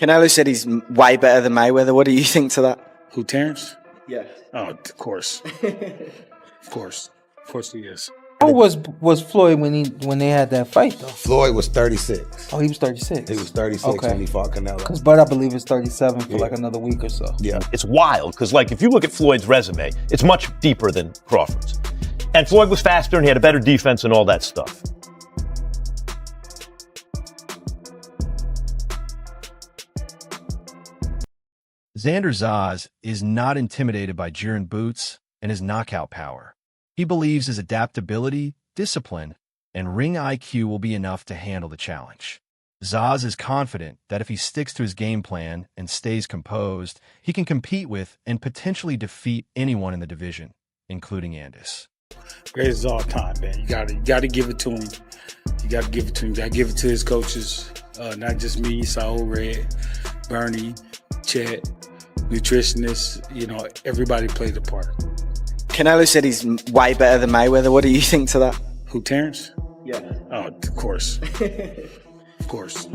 Canelo said he's way better than Mayweather. What do you think to that? Who, Terrence? Yeah. Oh, of course. Of course he is. How was Floyd when they had that fight though? Floyd was 36. Oh, he was 36. He was 36 when he fought Canelo. Because Bud, I believe, is 37 for like another week or so. Yeah. It's wild because, like, if you look at Floyd's resume, it's much deeper than Crawford's. And Floyd was faster and he had a better defense and all that stuff. Xander Zayas is not intimidated by Jaron boots and his knockout power. He believes his adaptability, discipline, and ring IQ will be enough to handle the challenge. Zayas is confident that if he sticks to his game plan and stays composed, he can compete with and potentially defeat anyone in the division, including Ennis. Greatest of all time, man. You gotta give it to him. You gotta give it to him. You gotta give it to his coaches. Not just me, Saul, Red, Bernie, Chet, nutritionists. You know, everybody played a part. Canelo said he's way better than Mayweather. What do you think to that? Who, Terrence? Yeah. Oh, of course. Of course.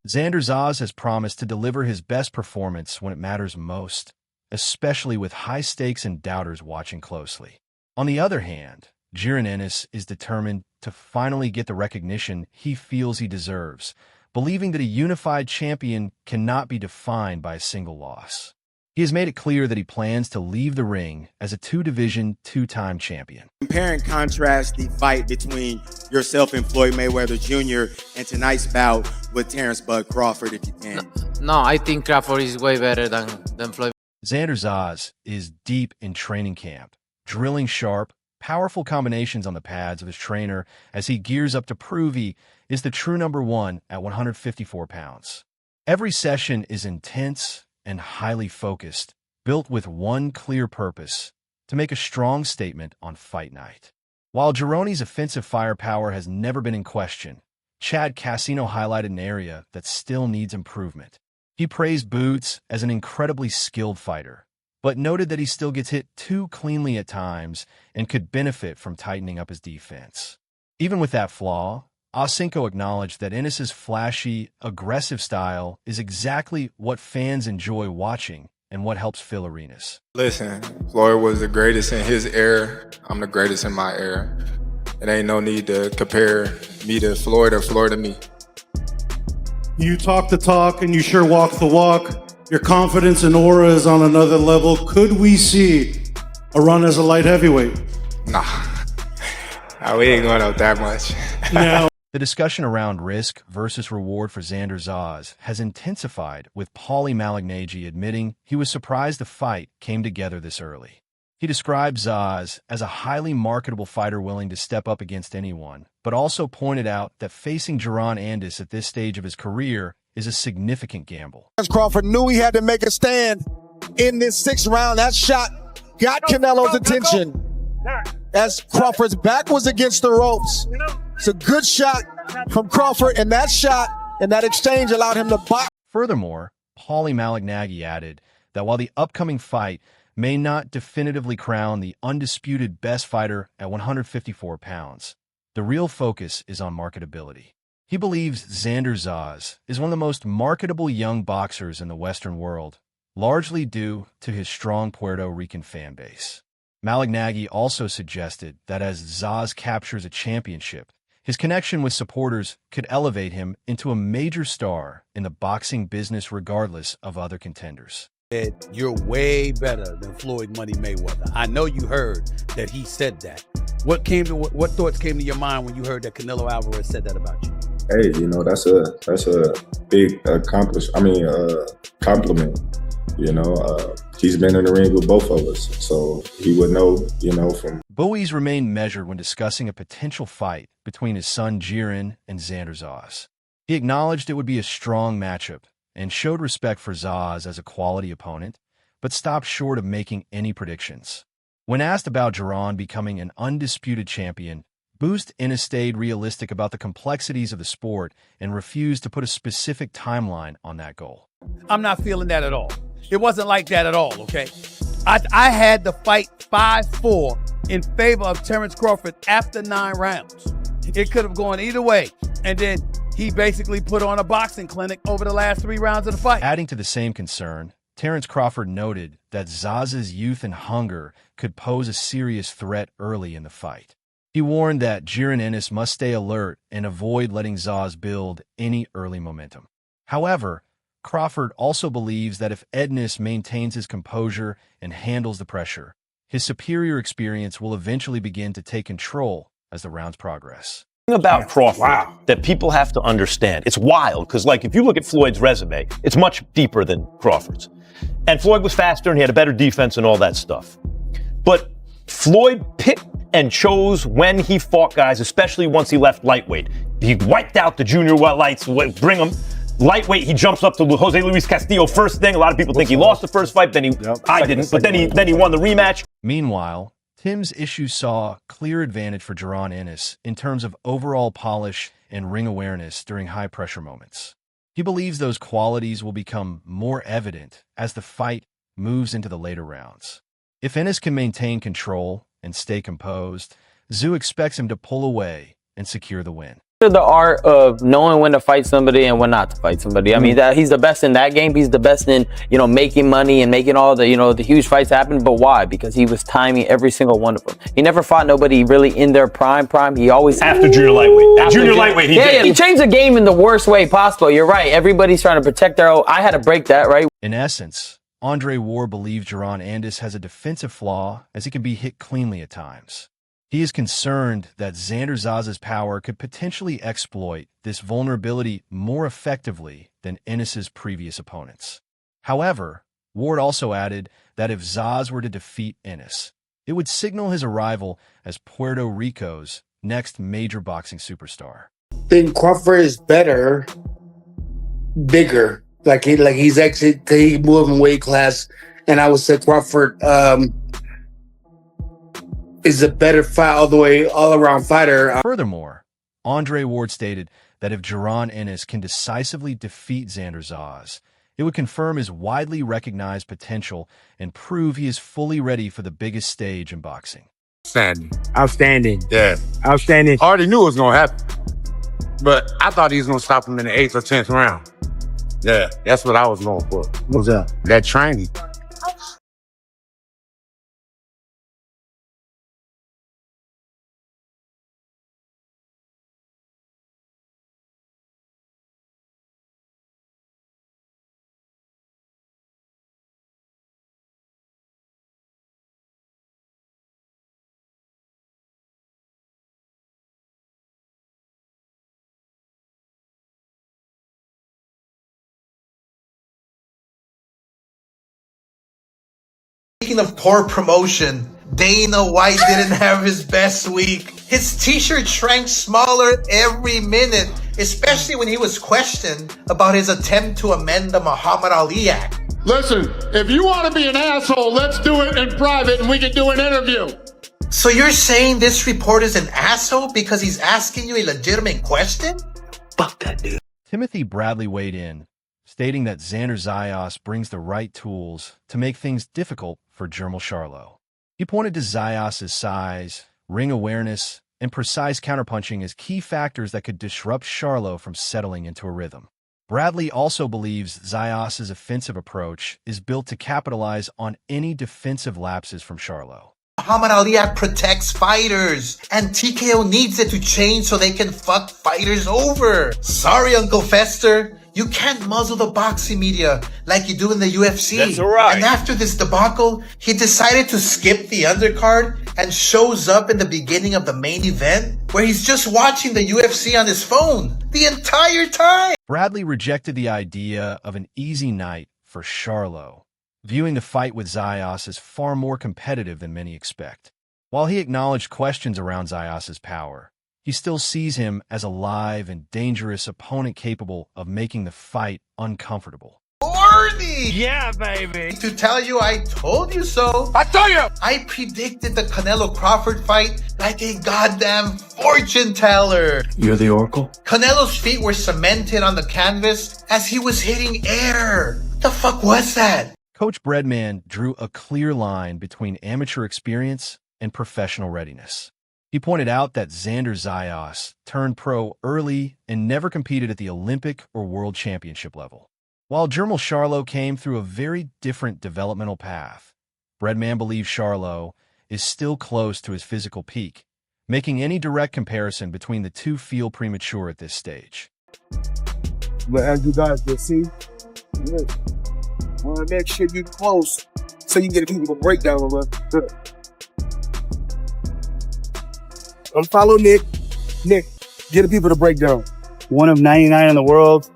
Xander Zayas has promised to deliver his best performance when it matters most, especially with high stakes and doubters watching closely. On the other hand, Jaron Ennis is determined to finally get the recognition he feels he deserves, believing that a unified champion cannot be defined by a single loss. He has made it clear that he plans to leave the ring as a two-division, two-time champion. Compare and contrast the fight between yourself and Floyd Mayweather Jr. and tonight's bout with Terrence Bud Crawford, if you can. No, I think Crawford is way better than Floyd. Xander Zayas is deep in training camp, drilling sharp, powerful combinations on the pads of his trainer as he gears up to prove he is the true number one at 154 pounds. Every session is intense and highly focused, built with one clear purpose: to make a strong statement on fight night. While Jaron's offensive firepower has never been in question, Chad Casino highlighted an area that still needs improvement. He praised Boots as an incredibly skilled fighter, but noted that he still gets hit too cleanly at times and could benefit from tightening up his defense. Even with that flaw, Osinko acknowledged that Ennis's flashy, aggressive style is exactly what fans enjoy watching and what helps fill arenas. Listen, Floyd was the greatest in his era. I'm the greatest in my era. It ain't no need to compare me to Floyd or Floyd to me. You talk the talk and you sure walk the walk. Your confidence and aura is on another level. Could we see a run as a light heavyweight? Nah, we ain't going up that much. Now, the discussion around risk versus reward for Xander Zayas has intensified, with Paulie Malignaggi admitting he was surprised the fight came together this early. He described Zayas as a highly marketable fighter willing to step up against anyone, but also pointed out that facing Jaron Ennis at this stage of his career is a significant gamble. Crawford knew he had to make a stand in this sixth round. That shot got Canelo's attention as Crawford's back was against the ropes. It's a good shot from Crawford, and that shot and that exchange allowed him to box. Furthermore, Paulie Malignaggi added that while the upcoming fight may not definitively crown the undisputed best fighter at 154 pounds, the real focus is on marketability. He believes Xander Zayas is one of the most marketable young boxers in the Western world, largely due to his strong Puerto Rican fan base. Malignaggi also suggested that as Zayas captures a championship, his connection with supporters could elevate him into a major star in the boxing business regardless of other contenders. You're way better than Floyd Money Mayweather. I know you heard that he said that. What thoughts came to your mind when you heard that Canelo Alvarez said that about you? Hey, that's a big compliment. He's been in the ring with both of us, so he would know, from. Bowies remained measured when discussing a potential fight between his son Jaron and Xander Zayas. He acknowledged it would be a strong matchup and showed respect for Zayas as a quality opponent, but stopped short of making any predictions. When asked about Jaron becoming an undisputed champion, Boost Ennis stayed realistic about the complexities of the sport and refused to put a specific timeline on that goal. I'm not feeling that at all. It wasn't like that at all, okay? I had the fight 5-4 in favor of Terrence Crawford after 9 rounds. It could have gone either way. And then he basically put on a boxing clinic over the last 3 rounds of the fight. Adding to the same concern, Terrence Crawford noted that Zaz's youth and hunger could pose a serious threat early in the fight. He warned that Jaron Ennis must stay alert and avoid letting Zaz build any early momentum. However, Crawford also believes that if Ennis maintains his composure and handles the pressure, his superior experience will eventually begin to take control as the rounds progress. About Crawford that people have to understand. It's wild because, like, if you look at Floyd's resume, it's much deeper than Crawford's. And Floyd was faster and he had a better defense and all that stuff. But Floyd picked and chose when he fought guys, especially once he left lightweight. He wiped out the junior lights, bring him. Lightweight, he jumps up to Jose Luis Castillo first thing. A lot of people think he lost the first fight, I didn't, but then he won the rematch. Meanwhile, Tim's issues saw clear advantage for Jaron Ennis in terms of overall polish and ring awareness during high-pressure moments. He believes those qualities will become more evident as the fight moves into the later rounds. If Ennis can maintain control and stay composed, Zoo expects him to pull away and secure the win. The art of knowing when to fight somebody and when not to fight somebody. I mean, that he's the best in that game. He's the best in, making money and making all the, the huge fights happen. But why? Because he was timing every single one of them. He never fought nobody really in their prime. He always after junior lightweight. Junior lightweight, he changed the game in the worst way possible. You're right. Everybody's trying to protect their own. I had to break that, right? In essence, Andre Ward believes Jaron Ennis has a defensive flaw as he can be hit cleanly at times. He is concerned that Xander Zayas's power could potentially exploit this vulnerability more effectively than Ennis's previous opponents. However, Ward also added that if Zayas were to defeat Ennis, it would signal his arrival as Puerto Rico's next major boxing superstar. I think Crawford is better, bigger. He's actually he moved in weight class, and I would say Crawford is a better fight all around fighter. Furthermore, Andre Ward stated that if Jaron Ennis can decisively defeat Xander Zayas, it would confirm his widely recognized potential and prove he is fully ready for the biggest stage in boxing. Outstanding. Yeah. Outstanding. I already knew it was going to happen, but I thought he was going to stop him in the 8th or 10th round. Yeah, that's what I was going for. What's that? That training. Speaking of poor promotion, Dana White didn't have his best week. His t-shirt shrank smaller every minute, especially when he was questioned about his attempt to amend the Muhammad Ali Act. Listen, if you want to be an asshole, let's do it in private and we can do an interview. So you're saying this reporter's an asshole because he's asking you a legitimate question? Fuck that dude. Timothy Bradley weighed in, stating that Xander Zayas brings the right tools to make things difficult for Jermall Charlo. He pointed to Zayas' size, ring awareness, and precise counterpunching as key factors that could disrupt Charlo from settling into a rhythm. Bradley also believes Zayas' offensive approach is built to capitalize on any defensive lapses from Charlo. Muhammad Ali Act protects fighters, and TKO needs it to change so they can fuck fighters over. Sorry, Uncle Fester. You can't muzzle the boxing media like you do in the UFC. That's right. And after this debacle, he decided to skip the undercard and shows up in the beginning of the main event where he's just watching the UFC on his phone the entire time. Bradley rejected the idea of an easy night for Charlo, viewing the fight with Zayas as far more competitive than many expect. While he acknowledged questions around Zayas' power, he still sees him as a live and dangerous opponent capable of making the fight uncomfortable. Horny! Yeah, baby. To tell you I told you so. I told you! I predicted the Canelo Crawford fight like a goddamn fortune teller. You're the Oracle? Canelo's feet were cemented on the canvas as he was hitting air. The fuck was that? Coach Breadman drew a clear line between amateur experience and professional readiness. He pointed out that Xander Zayas turned pro early and never competed at the Olympic or World Championship level. While Jermall Charlo came through a very different developmental path, Breadman believes Charlo is still close to his physical peak, making any direct comparison between the two feel premature at this stage. But as you guys can see, want to make sure you close so you get people to break down a little bit. Follow Nick. Nick, get the people to break down. One of 99 in the world,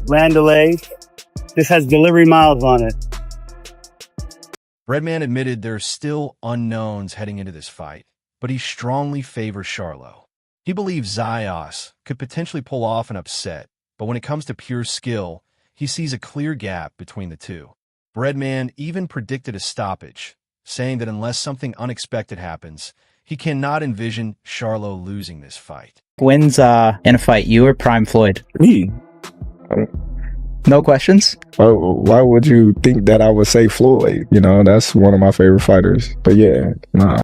land delay. This has delivery miles on it. Breadman admitted there's still unknowns heading into this fight, but he strongly favors Charlo. He believes Zayas could potentially pull off an upset, but when it comes to pure skill, he sees a clear gap between the two. Breadman even predicted a stoppage, saying that unless something unexpected happens, he cannot envision Charlo losing this fight. Wins in a fight, you or Prime Floyd? Me. No questions? Why would you think that I would say Floyd? You know, that's one of my favorite fighters. But yeah, nah.